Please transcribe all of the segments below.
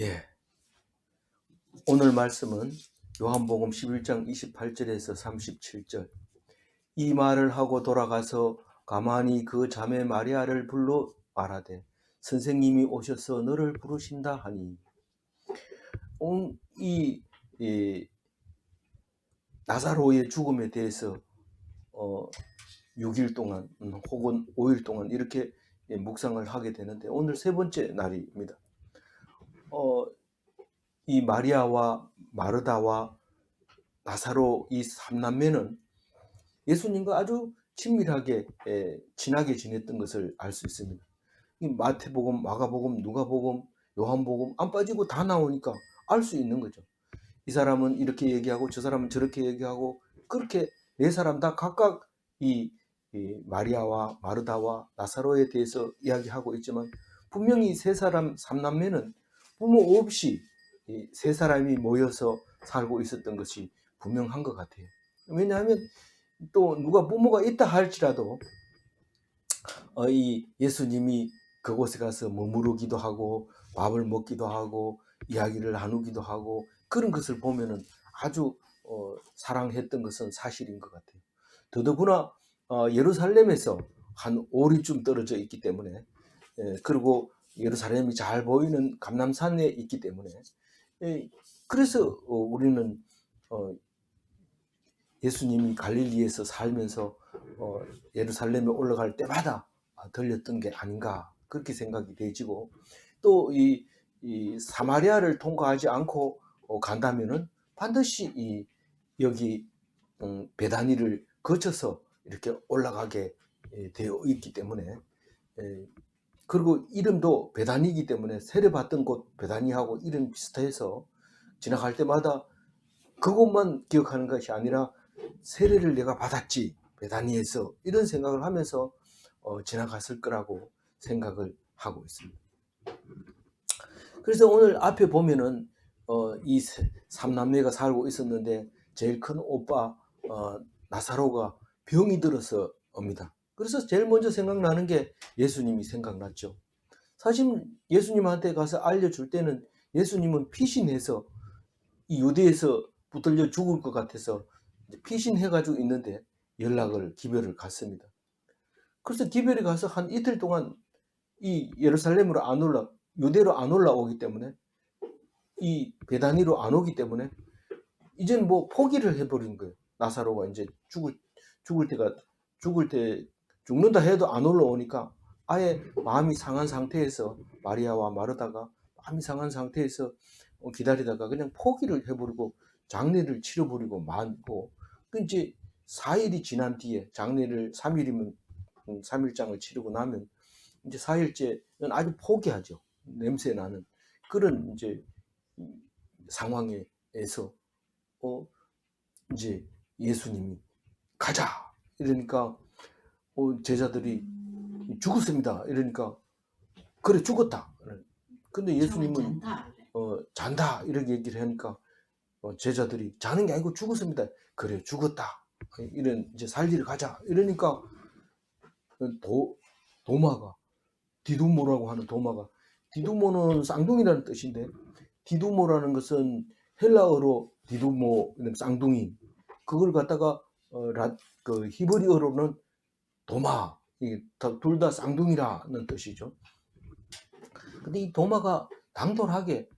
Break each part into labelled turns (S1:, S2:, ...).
S1: 예, 오늘 말씀은 요한복음 11장 28절에서 37절. 이 말을 하고 돌아가서 가만히 그 자매 마리아를 불러 말하되 선생님이 오셔서 너를 부르신다 하니, 이, 이 나사로의 죽음에 대해서 6일 동안 혹은 5일 동안 이렇게 묵상을 하게 되는데, 오늘 세 번째 날입니다. 이 마리아와 마르다와 나사로 이 삼남매는 예수님과 아주 친밀하게 친하게 지냈던 것을 알 수 있습니다. 이 마태복음, 마가복음, 누가복음, 요한복음 안 빠지고 다 나오니까 알 수 있는 거죠. 이 사람은 이렇게 얘기하고 저 사람은 저렇게 얘기하고, 그렇게 네 사람 다 각각 이 마리아와 마르다와 나사로에 대해서 이야기하고 있지만, 분명히 세 사람 삼남매는 부모 없이 세 사람이 모여서 살고 있었던 것이 분명한 것 같아요. 왜냐하면 또 누가 부모가 있다 할지라도 이 예수님이 그곳에 가서 머무르기도 하고 밥을 먹기도 하고 이야기를 나누기도 하고, 그런 것을 보면은 아주 사랑했던 것은 사실인 것 같아요. 더더구나 예루살렘에서 한 5리쯤 떨어져 있기 때문에, 그리고 예루살렘이 잘 보이는 감람산에 있기 때문에, 그래서 우리는 예수님이 갈릴리에서 살면서 예루살렘에 올라갈 때마다 들렸던 게 아닌가, 그렇게 생각이 되지고, 또 이 사마리아를 통과하지 않고 간다면은 반드시 여기 베다니를 거쳐서 이렇게 올라가게 되어 있기 때문에, 그리고 이름도 베다니이기 때문에 세례받던 곳 베다니하고 이름 비슷해서 지나갈 때마다 그것만 기억하는 것이 아니라 세례를 내가 받았지 베다니에서, 이런 생각을 하면서 지나갔을 거라고 생각을 하고 있습니다. 그래서 오늘 앞에 보면은 이 삼남매가 살고 있었는데, 제일 큰 오빠 나사로가 병이 들어서 옵니다. 그래서 제일 먼저 생각나는 게 예수님이 생각났죠. 사실 예수님한테 가서 알려줄 때는 예수님은 피신해서 이 유대에서 붙들려 죽을 것 같아서 피신해가지고 있는데 연락을 기별을 갔습니다. 그래서 기별이 가서 한 이틀 동안 이 예루살렘으로 안 올라, 유대로 안 올라오기 때문에, 이 베다니로 안 오기 때문에 이제는 뭐 포기를 해버린 거예요. 나사로가 이제 죽을 때 죽는다 해도 안 올라오니까 아예 마음이 상한 상태에서, 마리아와 마르다가 마음이 상한 상태에서 기다리다가 그냥 포기를 해버리고 장례를 치러버리고 말고, 그 이제 4일이 지난 뒤에, 장례를 3일이면 3일장을 치르고 나면 이제 4일째는 아주 포기하죠. 냄새 나는 그런 이제 상황에서 이제 예수님이 가자 이러니까 제자들이 죽었습니다 이러니까, 그래 죽었다. 근데 예수님은 잔다 이렇게 얘기를 하니까 제자들이 자는 게 아니고 죽었습니다. 그래 죽었다. 이런 이제 살리러 가자 이러니까 도마가, 디두모라고 하는 도마가, 디두모는 쌍둥이라는 뜻인데, 디두모라는 것은 헬라어로 디두모, 쌍둥이, 그걸 갖다가 그 히브리어로는 도마, 둘 다 쌍둥이라는 뜻이죠. 근데 이 도마가 당돌하게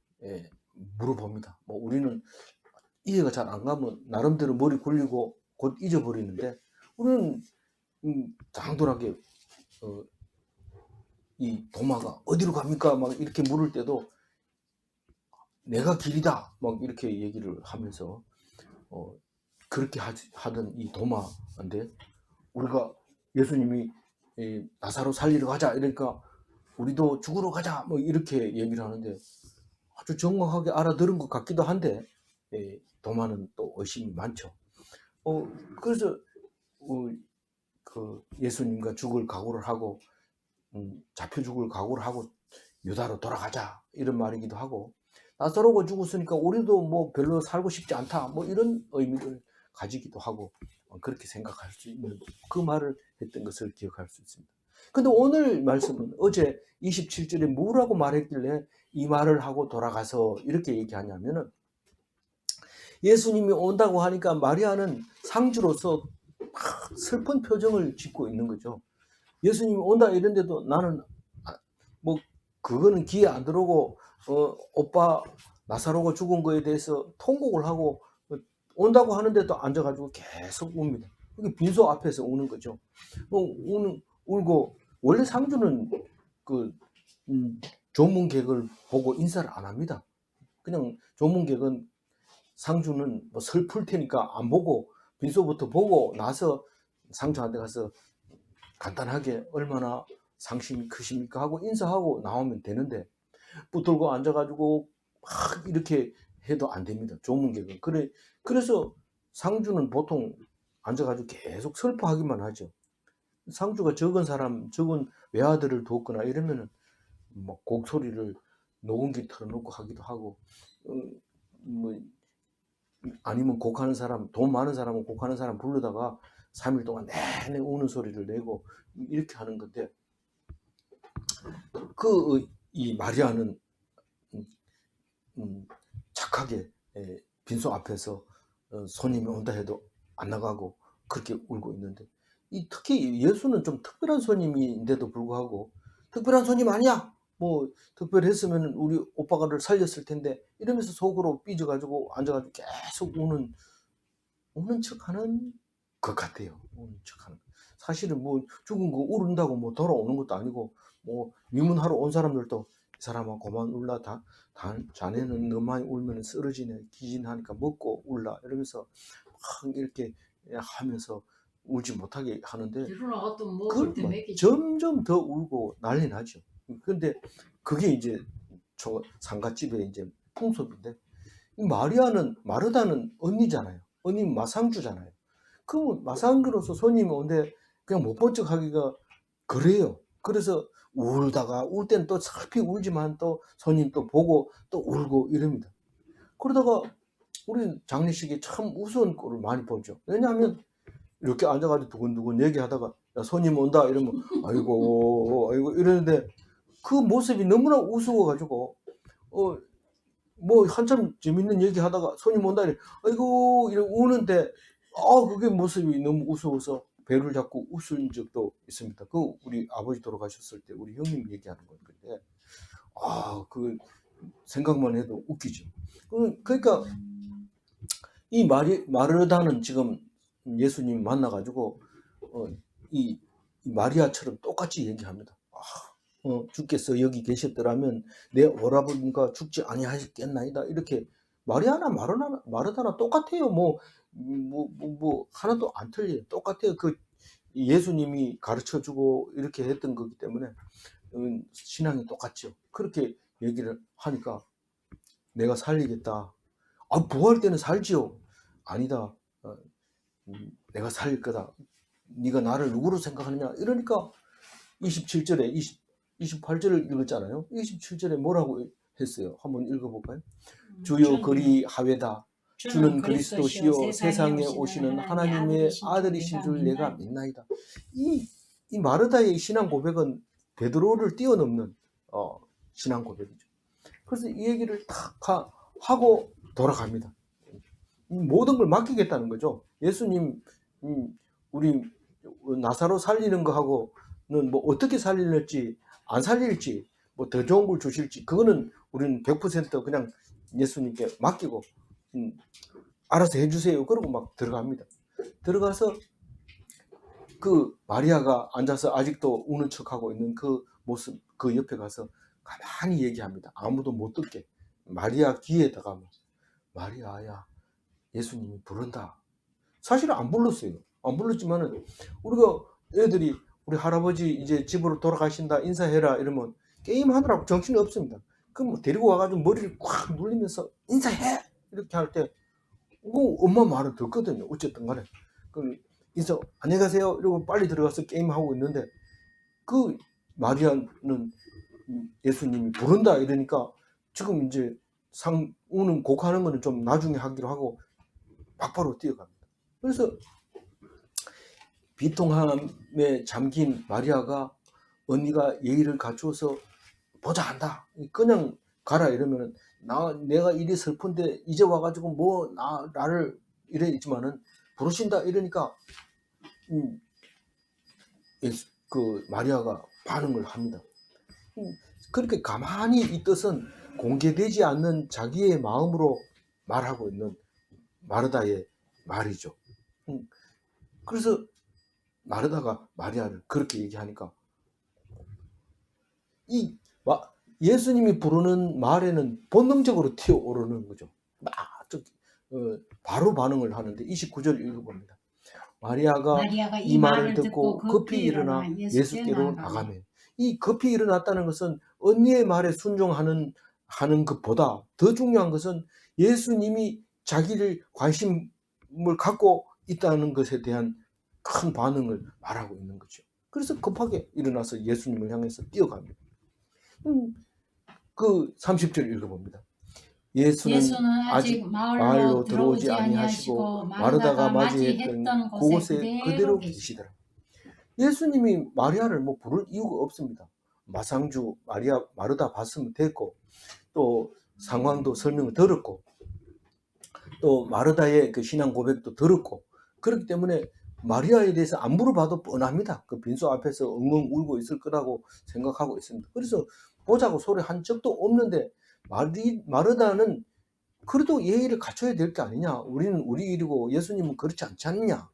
S1: 물어봅니다. 뭐 우리는 이해가 잘 안 가면 나름대로 머리 굴리고 곧 잊어버리는데, 우리는 당돌하게 이 도마가 어디로 갑니까? 막 이렇게 물을 때도 내가 길이다 막 이렇게 얘기를 하면서 그렇게 하던 이 도마인데, 우리가 예수님이 나사로 살리러 가자 이러니까 우리도 죽으러 가자 뭐 이렇게 얘기를 하는데, 아주 정확하게 알아들은 것 같기도 한데 도마는 또 의심이 많죠. 그래서 그 예수님과 죽을 각오를 하고 잡혀 죽을 각오를 하고 유다로 돌아가자 이런 말이기도 하고, 나사로가 죽었으니까 우리도 뭐 별로 살고 싶지 않다 뭐 이런 의미를 가지기도 하고, 그렇게 생각할 수 있는 그 말을 했던 것을 기억할 수 있습니다. 근데 오늘 말씀은 어제 27절에 뭐라고 말했길래 이 말을 하고 돌아가서 이렇게 얘기하냐면은, 예수님이 온다고 하니까 마리아는 상주로서 막 슬픈 표정을 짓고 있는 거죠. 예수님이 온다 이런데도 나는 뭐 그거는 귀에 안 들어오고 오빠 나사로가 죽은 거에 대해서 통곡을 하고 온다고 하는데도 앉아가지고 계속 웁니다. 그게 빈소 앞에서 우는 거죠. 울고, 원래 상주는 그 조문객을 보고 인사를 안 합니다. 그냥 조문객은, 상주는 뭐 슬플 테니까 안 보고 빈소부터 보고 나서 상주한테 가서 간단하게 얼마나 상심이 크십니까 하고 인사하고 나오면 되는데, 붙들고 앉아가지고 막 이렇게 해도 안 됩니다. 조문객은. 그래서 상주는 보통 앉아가지고 계속 슬퍼하기만 하죠. 상주가 적은 외아들을 돕거나 이러면은 뭐 곡소리를 녹음기 틀어놓고 하기도 하고, 뭐 아니면 곡하는 사람, 돈 많은 사람은 곡하는 사람 부르다가 3일 동안 내내 우는 소리를 내고 이렇게 하는 건데, 이 마리아는 착하게 빈소 앞에서 손님이 온다 해도 안 나가고 그렇게 울고 있는데, 특히 예수는 좀 특별한 손님인데도 불구하고, 특별한 손님 아니야, 뭐 특별했으면 우리 오빠가를 살렸을 텐데 이러면서 속으로 삐져가지고 앉아가지고 계속 우는 척하는 것 같아요. 우는 척하는. 사실은 뭐 죽은 거 울은다고 뭐 돌아오는 것도 아니고, 뭐 위문하러 온 사람들도 이 사람아 그만 울라, 자네는 너무 많이 울면 쓰러지네, 기진하니까 먹고 울라 이러면서 막 이렇게 하면서 울지 못하게 하는데, 점점 더 울고 난리 나죠. 근데 그게 이제 상갓집의 이제 풍습인데, 마르다는 언니잖아요. 언니는 마상주잖아요. 그럼 마상주로서 손님이 온데 그냥 못 본 척 하기가 그래요. 그래서 울다가 울 때는 또 슬피 울지만 또 손님 또 보고 또 울고 이럽니다. 그러다가 우리 장례식에 참 우스운 꼴을 많이 보죠. 왜냐하면 이렇게 앉아가지고 두근두근 얘기하다가 야, 손님 온다 이러면 아이고 이러는데, 그 모습이 너무나 우스워가지고 뭐 한참 재밌는 얘기 하다가 손님 온다 이래 아이고 이러고 우는데, 그게 모습이 너무 우스워서 배를 잡고 웃은 적도 있습니다. 그 우리 아버지 돌아가셨을 때 우리 형님 얘기하는 건데, 그 생각만 해도 웃기죠. 그러니까 이 마르다는 지금 예수님 만나가지고 이 마리아처럼 똑같이 얘기합니다. 주께서 여기 계셨더라면 내 오라버니가 죽지 아니하셨겠나이다. 이렇게 마리아나 마르다나 똑같아요. 뭐 하나도 안 틀려요. 똑같아요. 그 예수님이 가르쳐주고 이렇게 했던 거기 때문에 신앙이 똑같죠. 그렇게 얘기를 하니까 내가 살리겠다. 부활 때는 살지요. 아니다. 내가 살릴 거다. 네가 나를 누구로 생각하느냐. 이러니까 27절에 28절을 읽었잖아요. 27절에 뭐라고 했어요? 한번 읽어볼까요? 주여 그리 하외다. 주는 그리스도시요 세상에 오시는 하나님의 아들이신 줄 내가 믿나이다. 이 마르다의 신앙 고백은 베드로를 뛰어넘는 신앙 고백이죠. 그래서 이 얘기를 탁 하고 돌아갑니다. 모든 걸 맡기겠다는 거죠. 예수님 우리 나사로 살리는 거하고는 뭐 어떻게 살릴지 안 살릴지 뭐 더 좋은 걸 주실지 그거는 우리는 100% 그냥 예수님께 맡기고 알아서 해주세요. 그러고 막 들어갑니다. 들어가서 그 마리아가 앉아서 아직도 우는 척하고 있는 그 모습, 그 옆에 가서 가만히 얘기합니다. 아무도 못 듣게. 마리아 귀에다가 마리아야 예수님이 부른다. 사실은 안 불렀어요. 안 불렀지만은 우리가 애들이 우리 할아버지 이제 집으로 돌아가신다 인사해라 이러면 게임하느라고 정신이 없습니다. 그럼 뭐 데리고 와가지고 머리를 꽉 눌리면서 인사해 이렇게 할 때 엄마 말을 듣거든요. 어쨌든 간에 그럼 인사 안녕히 가세요 이러고 빨리 들어가서 게임하고 있는데, 그 마리아는 예수님이 부른다 이러니까 지금 이제 우는 곡하는 거는 좀 나중에 하기로 하고 막바로 뛰어갑니다. 그래서 비통함에 잠긴 마리아가 언니가 예의를 갖추어서 보자 한다. 그냥 가라 이러면은 내가 이리 슬픈데 이제 와가지고 뭐 나를 이래 있지만은 부르신다 이러니까 그 마리아가 반응을 합니다. 그렇게 가만히 이 뜻은 공개되지 않는 자기의 마음으로 말하고 있는 마르다의 말이죠. 그래서 마르다가 마리아를 그렇게 얘기하니까 예수님이 부르는 말에는 본능적으로 튀어오르는 거죠. 바로 반응을 하는데 29절 읽어봅니다. 마리아가 이 말을 듣고 급히 일어나 예수께로 나가매. 이 급히 일어났다는 것은 언니의 말에 순종하는 것보다 더 중요한 것은 예수님이 자기를 관심을 갖고 있다는 것에 대한 큰 반응을 말하고 있는 거죠. 그래서 급하게 일어나서 예수님을 향해서 뛰어갑니다. 그 30절 읽어봅니다. 예수는 아직 마을로 들어오지 아니하시고 마르다가 맞이했던 그곳에 그대로 계시더라. 예수님이 마리아를 뭐 부를 이유가 없습니다. 마상주 마르다 봤으면 됐고, 또 상황도 설명을 들었고, 또 마르다의 그 신앙 고백도 들었고, 그렇기 때문에 마리아에 대해서 안 물어봐도 뻔합니다. 그 빈소 앞에서 엉엉 울고 있을 거라고 생각하고 있습니다. 그래서 보자고 소리 한 적도 없는데 마르다는 그래도 예의를 갖춰야 될 게 아니냐. 우리는 우리 일이고 예수님은 그렇지 않지 않느냐.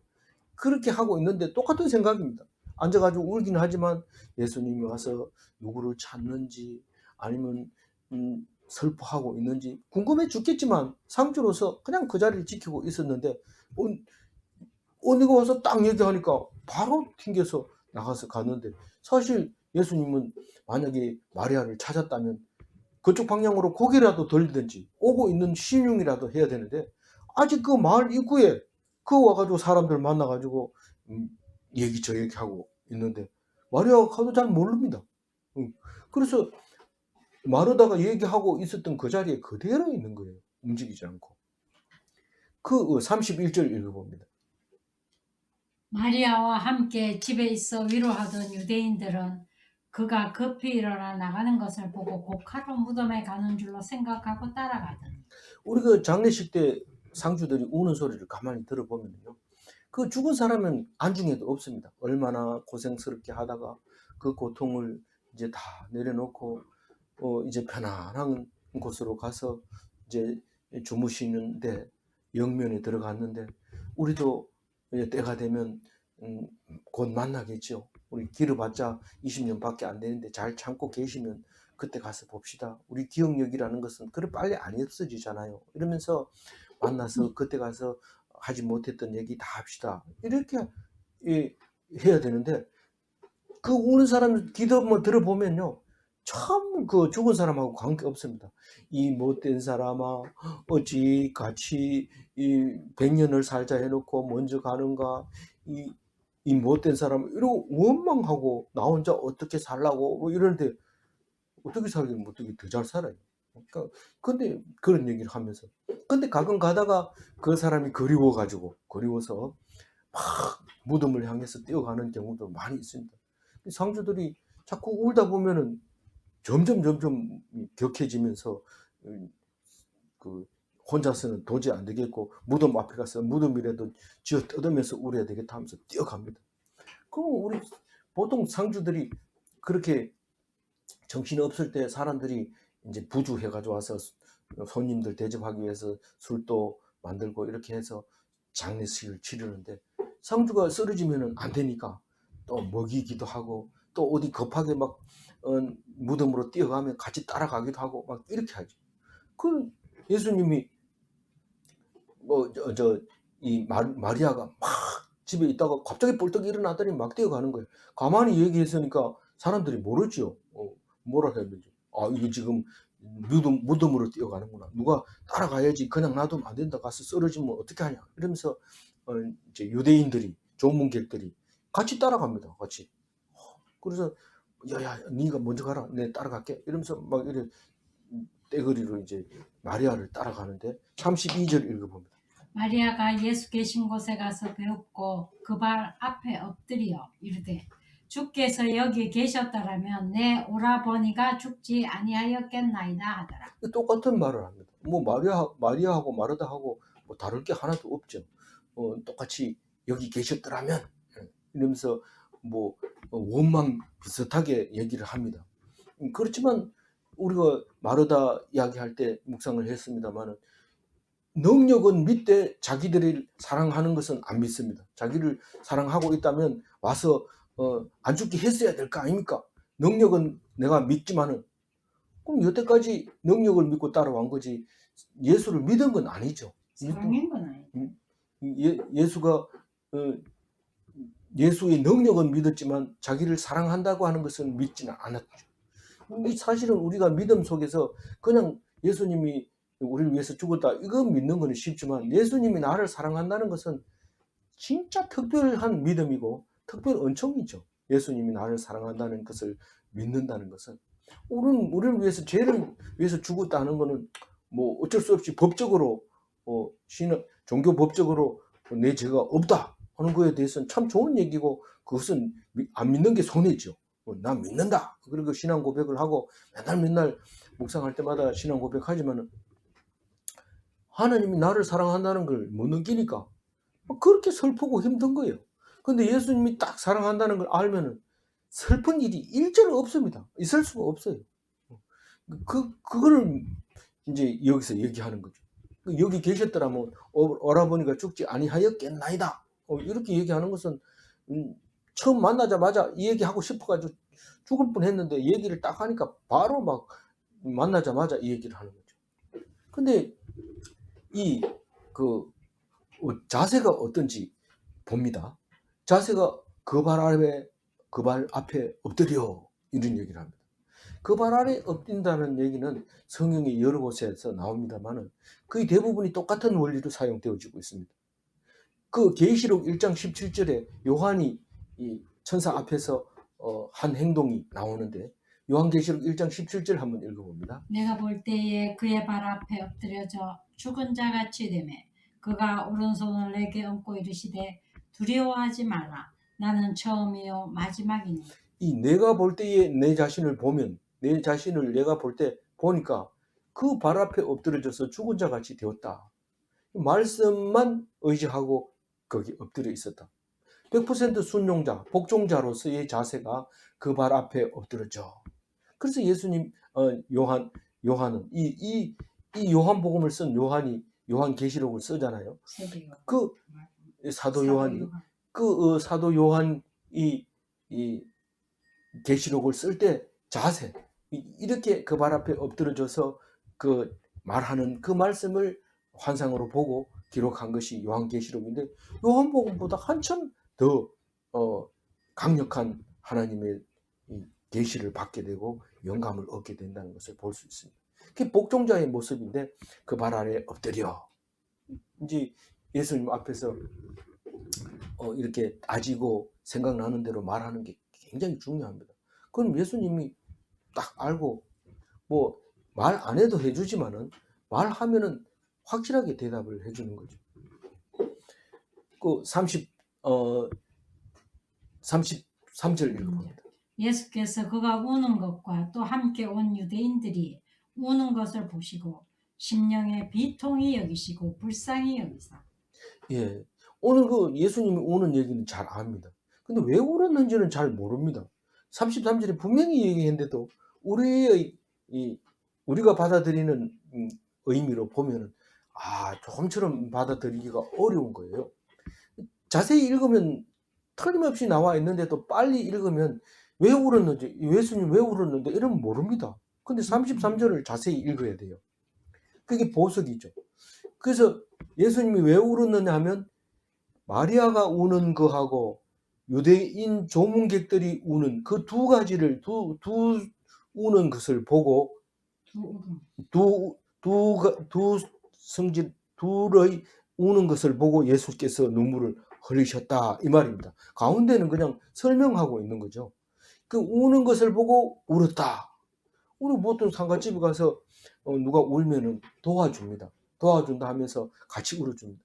S1: 그렇게 하고 있는데 똑같은 생각입니다. 앉아가지고 울기는 하지만 예수님이 와서 누구를 찾는지 아니면 슬퍼하고 있는지 궁금해 죽겠지만 상주로서 그냥 그 자리를 지키고 있었는데 언니가 와서 딱 얘기하니까 바로 튕겨서 나가서 갔는데, 사실 예수님은 만약에 마리아를 찾았다면 그쪽 방향으로 고개라도 돌리든지 오고 있는 신용이라도 해야 되는데, 아직 그 마을 입구에 와가지고 사람들 만나가지고 얘기 저 얘기하고 있는데 마리아가 가도 잘 모릅니다. 그래서 마르다가 얘기하고 있었던 그 자리에 그대로 있는 거예요. 움직이지 않고. 그 31절 읽어봅니다.
S2: 마리아와 함께 집에 있어 위로하던 유대인들은 그가 급히 일어나 나가는 것을 보고 곡하러 무덤에 가는 줄로 생각하고 따라가더니.
S1: 우리 그 장례식 때 상주들이 우는 소리를 가만히 들어보면요, 그 죽은 사람은 안중에도 없습니다. 얼마나 고생스럽게 하다가 그 고통을 이제 다 내려놓고 이제 편안한 곳으로 가서 이제 주무시는데 영면에 들어갔는데, 우리도 이제 때가 되면 곧 만나겠죠. 우리 길어봤자 20년밖에 안 되는데 잘 참고 계시면 그때 가서 봅시다. 우리 기억력이라는 것은 그래 빨리 안 없어지잖아요. 이러면서 만나서 그때 가서 하지 못했던 얘기 다 합시다. 이렇게 해야 되는데, 그 우는 사람 기도 들어보면요, 참 그 죽은 사람하고 관계 없습니다. 이 못된 사람아, 어찌 같이 이 100년을 살자 해놓고 먼저 가는가, 이 못된 사람 이러고 원망하고 나 혼자 어떻게 살라고 뭐 이러는데, 어떻게 살기는 어떻게 더 잘 살아요. 그러니까 근데 그런 얘기를 하면서, 근데 가끔 가다가 그 사람이 그리워서 막 무덤을 향해서 뛰어가는 경우도 많이 있습니다. 상주들이 자꾸 울다 보면은 점점 격해지면서 그 혼자서는 도저히 안 되겠고 무덤 앞에 가서 무덤이라도 쥐어 뜯으면서 울어야 되겠다 하면서 뛰어갑니다. 그럼 우리 보통 상주들이 그렇게 정신이 없을 때 사람들이 이제 부주해가지고 와서 손님들 대접하기 위해서 술도 만들고 이렇게 해서 장례식을 치르는데, 상주가 쓰러지면 안 되니까 또 먹이기도 하고 또 어디 급하게 막 무덤으로 뛰어가면 같이 따라가기도 하고 막 이렇게 하죠. 그 예수님이 이 마리아가 막 집에 있다가 갑자기 벌떡 일어나더니 막 뛰어가는 거예요. 가만히 얘기했으니까 사람들이 모르죠. 뭐라 해야 되지? 이게 지금 무덤으로 뛰어가는구나. 누가 따라가야지. 그냥 놔두면 안 된다. 가서 쓰러지면 어떻게 하냐. 이러면서 이제 유대인들이, 조문객들이 같이 따라갑니다. 같이. 그래서 야야, 네가 먼저 가라. 내 따라갈게. 이러면서 막 이래 떼거리로 이제 마리아를 따라가는데 32절 읽어봅니다.
S2: 마리아가 예수 계신 곳에 가서 배웠고 그 발 앞에 엎드려 이르되 주께서 여기 계셨더라면 내 오라버니가 죽지 아니하였겠나이다 하더라.
S1: 똑같은 말을 합니다. 뭐 마리아하고 마르다하고 뭐 다를 게 하나도 없죠. 똑같이 여기 계셨더라면 이러면서 뭐 원망 비슷하게 얘기를 합니다. 그렇지만 우리가 마르다 이야기할 때 묵상을 했습니다만은 능력은 믿되 자기들을 사랑하는 것은 안 믿습니다. 자기를 사랑하고 있다면 와서 안 죽게 했어야 될 거 아닙니까? 능력은 내가 믿지만은 그럼 여태까지 능력을 믿고 따라온 거지 예수를 믿은 건 아니죠.
S2: 사랑인 건 아니다.
S1: 예수가 예수의 능력은 믿었지만 자기를 사랑한다고 하는 것은 믿지는 않았죠. 사실은 우리가 믿음 속에서 그냥 예수님이 우리를 위해서 죽었다 이거 믿는 것은 쉽지만 예수님이 나를 사랑한다는 것은 진짜 특별한 믿음이고 특별 은총이죠. 예수님이 나를 사랑한다는 것을 믿는다는 것은 우리를 위해서 죄를 위해서 죽었다는 것은 뭐 어쩔 수 없이 법적으로 종교 법적으로 내 죄가 없다 하는 거에 대해서는 참 좋은 얘기고 그것은 안 믿는 게 손해죠. 난 믿는다. 그리고 신앙 고백을 하고 맨날 묵상할 때마다 신앙 고백하지만은 하나님이 나를 사랑한다는 걸 못 느끼니까 그렇게 슬프고 힘든 거예요. 근데 예수님이 딱 사랑한다는 걸 알면은 슬픈 일이 일절은 없습니다. 있을 수가 없어요. 그거를 이제 여기서 얘기하는 거죠. 여기 계셨더라면 오라버니가 죽지 아니하였겠나이다. 이렇게 얘기하는 것은 처음 만나자마자 이 얘기하고 싶어가지고 죽을 뻔했는데 얘기를 딱 하니까 바로 막 만나자마자 이 얘기를 하는 거죠. 근데 이 자세가 어떤지 봅니다. 자세가 그 발 앞에 엎드려 이런 얘기를 합니다. 그 발 아래 엎든다는 얘기는 성경의 여러 곳에서 나옵니다만은 거의 대부분이 똑같은 원리로 사용되어지고 있습니다. 그 계시록 1장 17절에 요한이 이 천사 앞에서 한 행동이 나오는데 요한계시록 1장 17절 한번 읽어봅니다.
S2: 내가 볼 때에 그의 발 앞에 엎드려져 죽은 자같이 되매 그가 오른손을 내게 얹고 이르시되 두려워하지 말라 나는 처음이요 마지막이니.
S1: 이 내가 볼 때에 내 자신을 보면 내 자신을 내가 볼 때 보니까 그 발 앞에 엎드려져서 죽은 자같이 되었다. 말씀만 의지하고 거기 엎드려 있었다. 100% 순종자, 복종자로서의 자세가 그 발 앞에 엎드려져. 그래서 예수님, 요한은 이 요한복음을 쓴 요한이 요한계시록을 쓰잖아요. 그 사도 요한이 그 사도 요한이 이 계시록을 쓸 때 자세 이렇게 그 발 앞에 엎드려져서 그 말하는 그 말씀을 환상으로 보고 기록한 것이 요한계시록인데 요한복음보다 한참 더 강력한 하나님의 계시를 받게 되고 영감을 얻게 된다는 것을 볼 수 있습니다. 그게 복종자의 모습인데 그 발 아래 엎드려 이제 예수님 앞에서 이렇게 따지고 생각나는 대로 말하는 게 굉장히 중요합니다. 그럼 예수님이 딱 알고 뭐 말 안 해도 해주지만은 말하면은 확실하게 대답을 해주는 거죠. 그 33절 읽어봅니다.
S2: 예수께서 그가 우는 것과 또 함께 온 유대인들이 우는 것을 보시고 심령에 비통히 여기시고 불쌍히 여기사.
S1: 예, 오늘 그 예수님이 우는 얘기는 잘 압니다. 근데 왜 울었는지는 잘 모릅니다. 33절에 분명히 얘기했는데도 우리가 받아들이는 의미로 보면은 조금처럼 받아들이기가 어려운 거예요. 자세히 읽으면 틀림없이 나와 있는데도 빨리 읽으면 왜 울었는지, 예수님 왜 울었는데 이러면 모릅니다. 근데 33절을 자세히 읽어야 돼요. 그게 보석이죠. 그래서 예수님이 왜 울었느냐 하면 마리아가 우는 거하고 유대인 조문객들이 우는 그 두 가지를 두 우는 것을 보고 두 성질 둘의 우는 것을 보고 예수께서 눈물을 흘리셨다 이 말입니다. 가운데는 그냥 설명하고 있는 거죠. 그 우는 것을 보고 울었다. 우리 보통 상가집에 가서 누가 울면은 도와줍니다. 도와준다 하면서 같이 울어줍니다.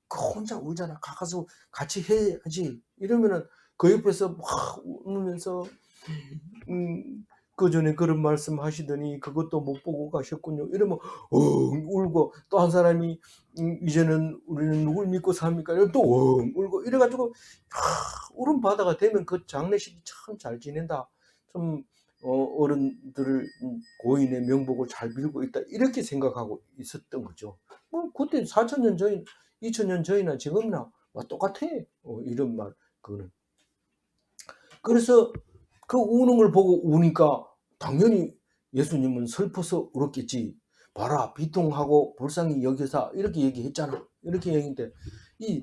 S1: 그 혼자 울잖아. 가서 같이 해야지. 이러면은 그 옆에서 막 웃으면서 그 전에 그런 말씀 하시더니 그것도 못 보고 가셨군요. 이러면 울고, 또 한 사람이 이제는 우리는 누굴 믿고 삽니까? 이러면 또 울고 이래가지고 울음 바다가 되면 그 장례식이 참 잘 지낸다. 좀 어른들을 고인의 명복을 잘 빌고 있다. 이렇게 생각하고 있었던 거죠. 뭐 그때 4,000년 전, 2,000년 전이나 지금이나 똑같아. 이런 말 그거는. 그래서 그 우는 걸 보고 우니까 당연히 예수님은 슬퍼서 울었겠지. 봐라, 비통하고 불쌍히 여겨사, 이렇게 얘기했잖아. 이렇게 얘기했는데, 이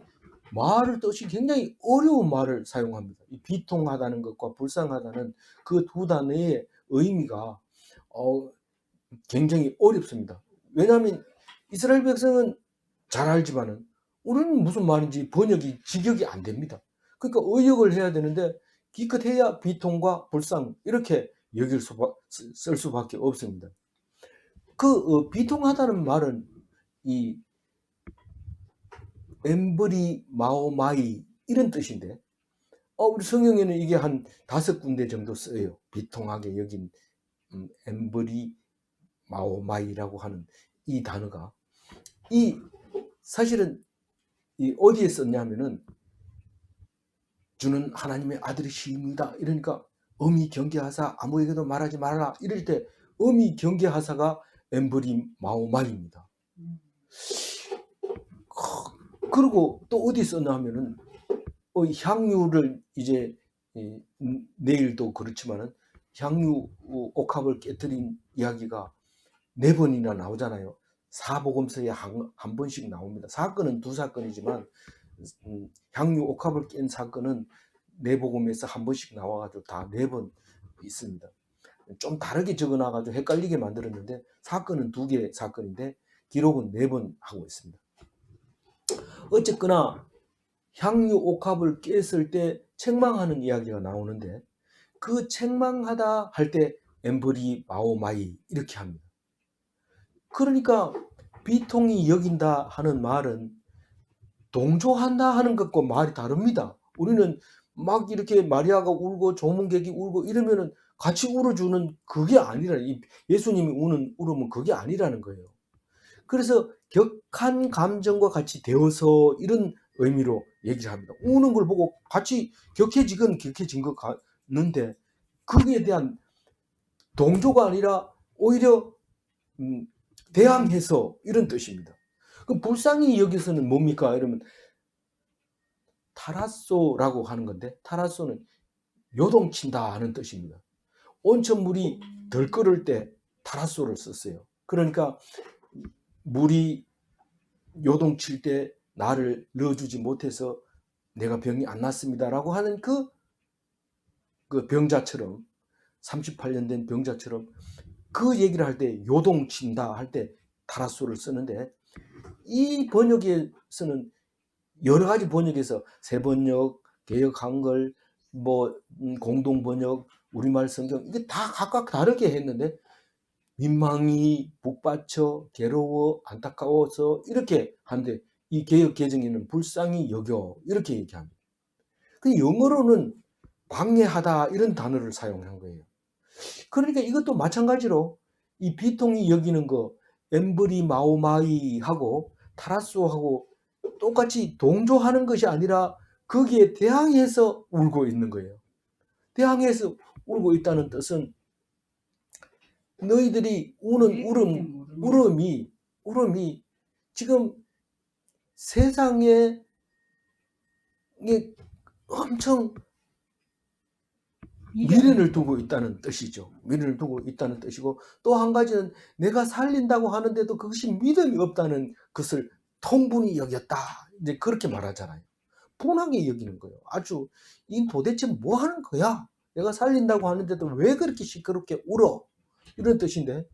S1: 말을 뜻이 굉장히 어려운 말을 사용합니다. 이 비통하다는 것과 불쌍하다는 그 두 단어의 의미가 굉장히 어렵습니다. 왜냐하면 이스라엘 백성은 잘 알지만은 우리는 무슨 말인지 번역이 직역이 안 됩니다. 그러니까 의역을 해야 되는데 기껏해야 비통과 불쌍 이렇게 쓸 수밖에 없습니다. 비통하다는 말은 이 엠브리 마오마이 이런 뜻인데 우리 성경에는 이게 한 5군데 정도 써요. 비통하게 여긴 엠브리 마오마이라고 하는 이 단어가 사실은 어디에 썼냐면은 주는 하나님의 아들이십니다. 이러니까 엄히 경계하사 아무에게도 말하지 말라 이럴 때 엄히 경계하사가 엠브리 마오마이입니다. 그리고 또 어디 썼나 하면은 향유를 이제 내일도 그렇지만은 향유 옥합을 깨뜨린 이야기가 4번이나 나오잖아요. 사복음서에 한 번씩 나옵니다. 사건은 2사건이지만 향유 옥합을 깬 사건은 내복음에서 한 번씩 나와가지고 다 4번 있습니다. 좀 다르게 적어놔가지고 헷갈리게 만들었는데 사건은 2개 사건인데 기록은 4번 하고 있습니다. 어쨌거나 향유 옥합을 깼을 때 책망하는 이야기가 나오는데 그 책망하다 할 때 엠브리 마오마이 이렇게 합니다. 그러니까 비통히 여긴다 하는 말은 동조한다 하는 것과 말이 다릅니다. 우리는 막 이렇게 마리아가 울고 조문객이 울고 이러면은 같이 울어주는 그게 아니라 예수님이 우는 울음은 그게 아니라는 거예요. 그래서 격한 감정과 같이 되어서 이런 의미로 얘기를 합니다. 우는 걸 보고 같이 격해지건 격해진 것 같는데 거기에 대한 동조가 아니라 오히려 대항해서 이런 뜻입니다. 그럼 불쌍히 여기서는 뭡니까? 이러면 타라소라고 하는 건데 타라소는 요동친다 하는 뜻입니다. 온천물이 덜 끓을 때 타라소를 썼어요. 그러니까 물이 요동칠 때 나를 넣어주지 못해서 내가 병이 안 났습니다라고 하는 그 병자처럼 38년 된 병자처럼 그 얘기를 할 때 요동친다 할 때 타라소를 쓰는데 이 번역에서는 여러 가지 번역에서 새번역, 개역 한글, 공동 번역, 우리말 성경 이게 다 각각 다르게 했는데 민망히 북받쳐 괴로워 안타까워서 이렇게 하는데 이 개역 개정에는 불쌍히 여겨 이렇게 얘기합니다. 그 영어로는 방해하다 이런 단어를 사용한 거예요. 그러니까 이것도 마찬가지로 이 비통히 여기는 거 엠브리 마오마이하고 타라소하고 똑같이 동조하는 것이 아니라 거기에 대항해서 울고 있는 거예요. 대항해서 울고 있다는 뜻은 너희들이 우는 울음이 지금 세상에 엄청 미련을 두고 있다는 뜻이죠. 미련을 두고 있다는 뜻이고 또 한 가지는 내가 살린다고 하는데도 그것이 믿음이 없다는 것을 통분히 여겼다. 이제 그렇게 말하잖아요. 분하게 여기는 거예요. 아주 이 도대체 뭐 하는 거야? 내가 살린다고 하는데도 왜 그렇게 시끄럽게 울어? 이런 뜻인데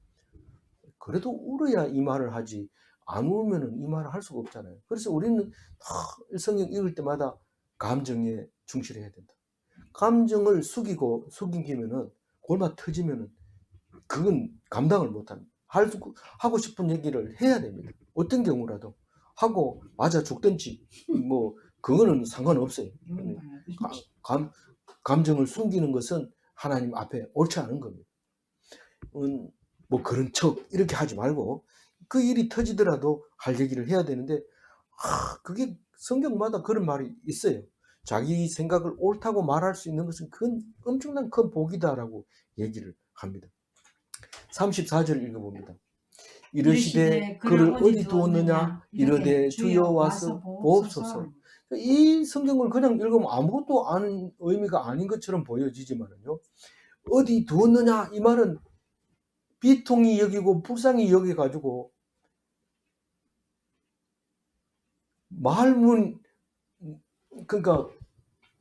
S1: 그래도 울어야 이 말을 하지 안 울면은 이 말을 할 수가 없잖아요. 그래서 우리는 성경 읽을 때마다 감정에 충실해야 된다. 감정을 숙이기면은 골마 터지면은 그건 감당을 못합니다. 하고 싶은 얘기를 해야 됩니다. 어떤 경우라도 하고 맞아 죽든지 뭐 그거는 상관없어요.
S2: 이거는
S1: 가- 감, 감정을 숨기는 것은 하나님 앞에 옳지 않은 겁니다. 뭐 그런 척 이렇게 하지 말고 그 일이 터지더라도 할 얘기를 해야 되는데 그게 성경마다 그런 말이 있어요. 자기 생각을 옳다고 말할 수 있는 것은 그건 엄청난 큰 복이다라고 얘기를 합니다. 34절 읽어봅니다. 이르시되 그를 어디 두었느냐 이르되 주여 와서 보옵소서. 이 성경을 그냥 읽으면 아무것도 아는 의미가 아닌 것처럼 보여지지만요, 어디 두었느냐 이 말은 비통히 여기고 불쌍히 여겨가지고 말문, 그러니까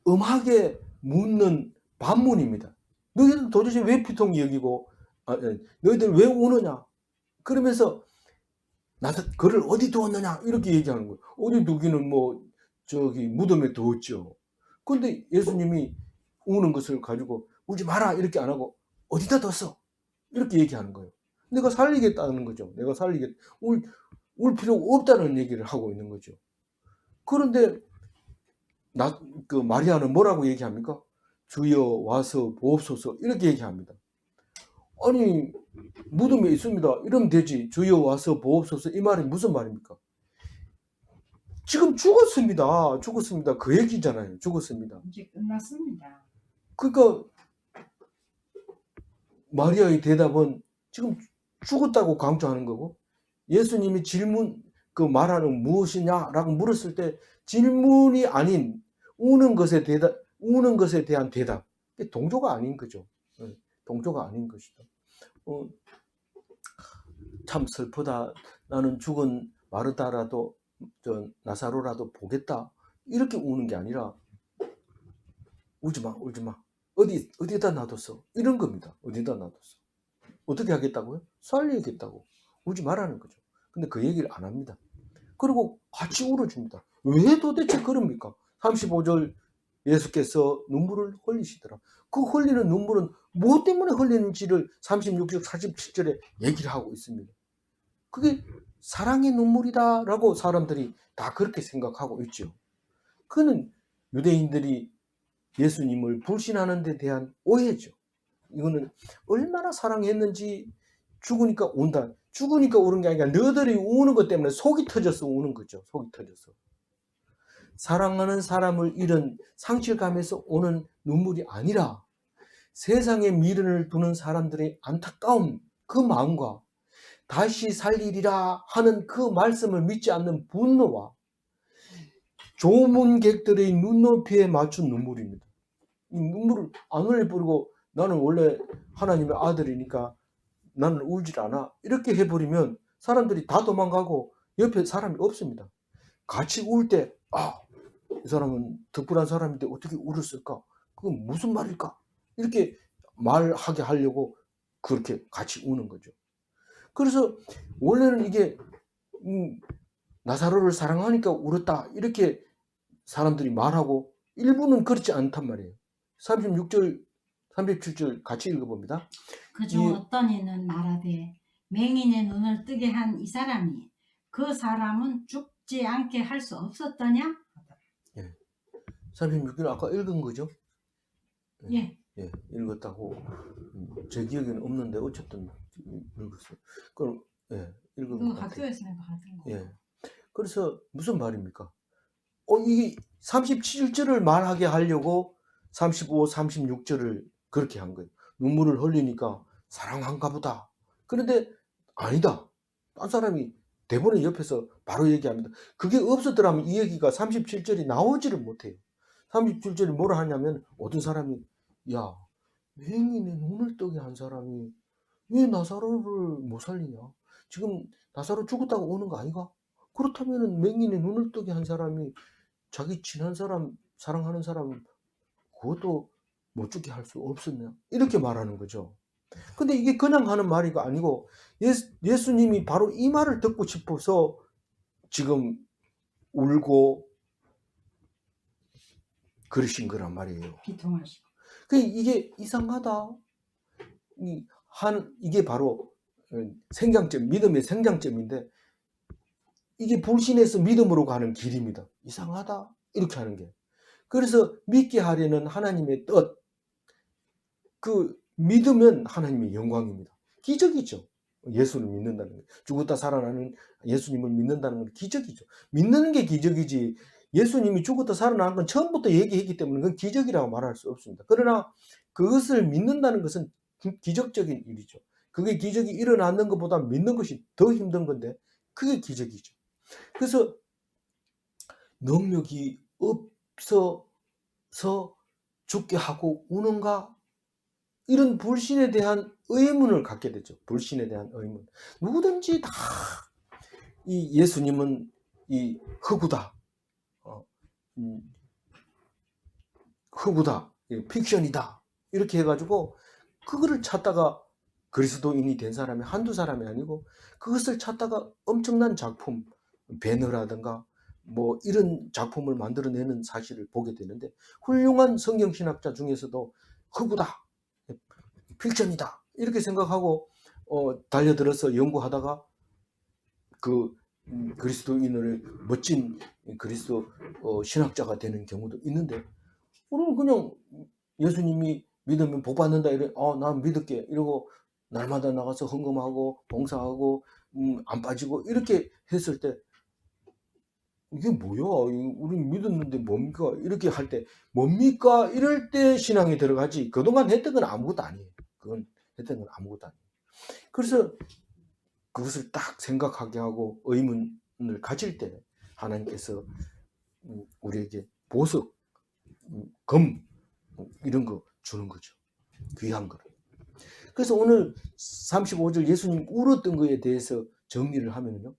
S1: 음하게 묻는 반문입니다. 너희들 도대체 왜 비통히 여기고 너희들 왜 우느냐 그러면서 나도 그를 어디 두었느냐 이렇게 얘기하는 거예요. 어디 두기는 뭐 저기 무덤에 두었죠. 근데 예수님이 우는 것을 가지고 울지 마라 이렇게 안 하고 어디다 뒀어 이렇게 얘기하는 거예요. 내가 살리겠다는 거죠. 내가 울 필요가 없다는 얘기를 하고 있는 거죠. 그런데 그 마리아는 뭐라고 얘기합니까? 주여 와서 보옵소서 이렇게 얘기합니다. 아니 무덤에 있습니다. 이러면 되지. 주여 와서 보옵소서 이 말이 무슨 말입니까? 지금 죽었습니다. 죽었습니다. 그 얘기잖아요. 죽었습니다.
S2: 이제 끝났습니다.
S1: 그러니까 마리아의 대답은 지금 죽었다고 강조하는 거고, 예수님이 그 말하는 무엇이냐라고 물었을 때 질문이 아닌 우는 것에 대한 대답. 동조가 아닌 거죠. 동조가 아닌 것이다. 참 슬프다. 나는 죽은 마르다라도 나사로라도 보겠다. 이렇게 우는 게 아니라 울지 마, 울지 마. 어디다 놔뒀어? 이런 겁니다. 어디다 놔뒀어? 어떻게 하겠다고요? 살리겠다고. 울지 말라는 거죠. 근데 그 얘기를 안 합니다. 그리고 같이 울어줍니다. 왜 도대체 그럽니까? 35절 예수께서 눈물을 흘리시더라. 그 흘리는 눈물은 무엇 때문에 흘리는지를 36절, 47절에 얘기를 하고 있습니다. 그게 사랑의 눈물이다라고 사람들이 다 그렇게 생각하고 있죠. 그는 유대인들이 예수님을 불신하는 데 대한 오해죠. 이거는 얼마나 사랑했는지 죽으니까 운다. 죽으니까 우는 게 아니라 너희들이 우는 것 때문에 속이 터져서 우는 거죠. 속이 터져서. 사랑하는 사람을 잃은 상실감에서 오는 눈물이 아니라 세상에 미련을 두는 사람들의 안타까움, 그 마음과 다시 살리리라 하는 그 말씀을 믿지 않는 분노와 조문객들의 눈높이에 맞춘 눈물입니다. 이 눈물을 안 흘려버리고 나는 원래 하나님의 아들이니까 나는 울질 않아 이렇게 해버리면 사람들이 다 도망가고 옆에 사람이 없습니다. 같이 울 때 이 사람은 덕분한 사람인데 어떻게 울었을까? 그건 무슨 말일까? 이렇게 말하게 하려고 그렇게 같이 우는 거죠. 그래서 원래는 이게 나사로를 사랑하니까 울었다 이렇게 사람들이 말하고 일부는 그렇지 않단 말이에요. 36절 37절 같이 읽어봅니다.
S2: 그중 어떤 이는 말하되 맹인의 눈을 뜨게 한 이 사람이 그 사람은 죽지 않게 할 수 없었더냐?
S1: 36절 아까 읽은 거죠?
S2: 예.
S1: 예, 읽었다고. 제 기억에는 없는데 어쨌든 읽었어요. 그럼 읽은 것 같아요.
S2: 학교에서 내가 받은 거.
S1: 예. 그래서 무슨 말입니까? 이게 37절을 말하게 하려고 35, 36절을 그렇게 한 거예요. 눈물을 흘리니까 사랑한가 보다. 그런데 아니다. 딴 사람이 대본의 옆에서 바로 얘기합니다. 그게 없었더라면 이 얘기가 37절이 나오지를 못해요. 37절이 뭐라 하냐면 어떤 사람이 야, 맹인의 눈을 뜨게 한 사람이 왜 나사로를 못 살리냐? 지금 나사로 죽었다고 오는 거 아이가? 그렇다면 맹인의 눈을 뜨게 한 사람이 자기 친한 사람, 사랑하는 사람 그것도 못 죽게 할 수 없었냐? 이렇게 말하는 거죠. 근데 이게 그냥 하는 말이 아니고 예수님이 바로 이 말을 듣고 싶어서 지금 울고 그러신 거란 말이에요.
S2: 비통하시고.
S1: 이게 이상하다. 이게 바로 생장점, 믿음의 생장점인데 이게 불신에서 믿음으로 가는 길입니다. 이상하다. 이렇게 하는 게. 그래서 믿게 하려는 하나님의 뜻, 그 믿으면 하나님의 영광입니다. 기적이죠. 예수를 믿는다는 거. 죽었다 살아나는 예수님을 믿는다는 건 기적이죠. 믿는 게 기적이지. 예수님이 죽었다 살아나는 건 처음부터 얘기했기 때문에 그건 기적이라고 말할 수 없습니다. 그러나 그것을 믿는다는 것은 기적적인 일이죠. 그게 기적이 일어나는 것보다 믿는 것이 더 힘든 건데 그게 기적이죠. 그래서 능력이 없어서 죽게 하고 우는가? 이런 불신에 대한 의문을 갖게 되죠. 불신에 대한 의문. 누구든지 다 이 예수님은 이 흑우다, 흑우다, 픽션이다 이렇게 해가지고 그거를 찾다가 그리스도인이 된 사람이 한두 사람이 아니고 그것을 찾다가 엄청난 작품, 배너라든가 뭐 이런 작품을 만들어내는 사실을 보게 되는데 훌륭한 성경신학자 중에서도 흑우다, 픽션이다 이렇게 생각하고 달려들어서 연구하다가 그 그리스도인을 멋진 그리스도 신학자가 되는 경우도 있는데 우리는 그냥 예수님이 믿으면 복 받는다 이래 난 믿을게 이러고 날마다 나가서 헌금하고 봉사하고 안 빠지고 이렇게 했을 때 이게 뭐야? 우리 믿었는데 뭡니까? 이렇게 할 때 뭡니까? 이럴 때 신앙이 들어가지. 그동안 했던 건 아무것도 아니에요. 그건 했던 건 아무것도 아니에요. 그래서 그것을 딱 생각하게 하고 의문을 가질 때 하나님께서 우리에게 보석, 금 이런 거 주는 거죠. 귀한 거를. 그래서 오늘 35절 예수님 울었던 거에 대해서 정리를 하면요.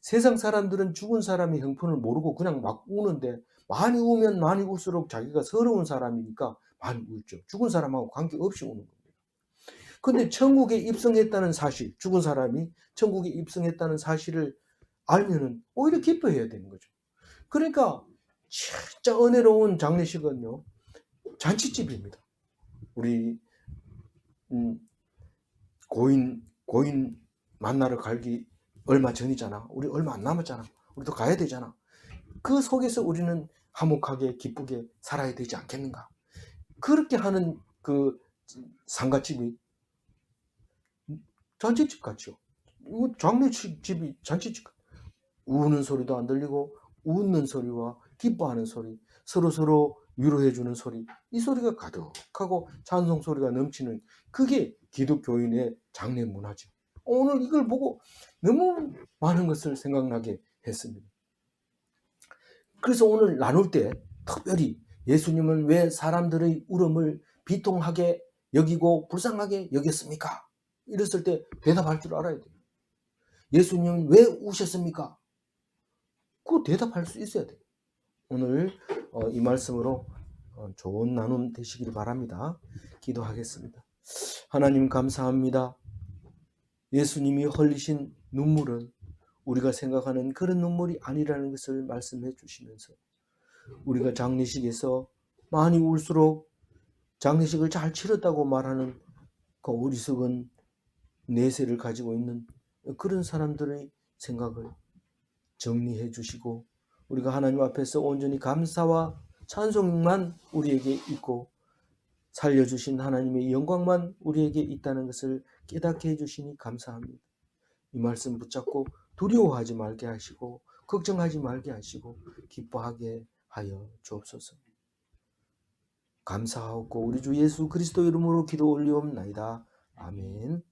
S1: 세상 사람들은 죽은 사람의 형편을 모르고 그냥 막 우는데 많이 우면 많이 울수록 자기가 서러운 사람이니까 많이 울죠. 죽은 사람하고 관계없이 우는 겁니다. 근데 천국에 입성했다는 사실, 죽은 사람이 천국에 입성했다는 사실을 알면은 오히려 기뻐해야 되는 거죠. 그러니까 진짜 은혜로운 장례식은요. 잔치집입니다. 우리 고인 만나러 가기 얼마 전이잖아. 우리 얼마 안 남았잖아. 우리도 가야 되잖아. 그 속에서 우리는 화목하게 기쁘게 살아야 되지 않겠는가. 그렇게 하는 그 상가집이 잔치집 같죠. 장례집이 잔치집. 우는 소리도 안 들리고 웃는 소리와 기뻐하는 소리, 서로 위로해주는 소리, 이 소리가 가득하고 찬송 소리가 넘치는 그게 기독교인의 장례 문화죠. 오늘 이걸 보고 너무 많은 것을 생각나게 했습니다. 그래서 오늘 나눌 때 특별히 예수님은 왜 사람들의 울음을 비통하게 여기고 불쌍하게 여겼습니까? 이랬을 때 대답할 줄 알아야 돼요. 예수님은 왜 우셨습니까? 그 대답할 수 있어야 돼요. 오늘 이 말씀으로 좋은 나눔 되시길 바랍니다. 기도하겠습니다. 하나님 감사합니다. 예수님이 흘리신 눈물은 우리가 생각하는 그런 눈물이 아니라는 것을 말씀해 주시면서 우리가 장례식에서 많이 울수록 장례식을 잘 치렀다고 말하는 그 어리석은 내세를 가지고 있는 그런 사람들의 생각을 정리해 주시고 우리가 하나님 앞에서 온전히 감사와 찬송만 우리에게 있고 살려주신 하나님의 영광만 우리에게 있다는 것을 깨닫게 해주시니 감사합니다. 이 말씀 붙잡고 두려워하지 말게 하시고 걱정하지 말게 하시고 기뻐하게 하여 주옵소서. 감사하고 우리 주 예수 그리스도 이름으로 기도 올리옵나이다. 아멘.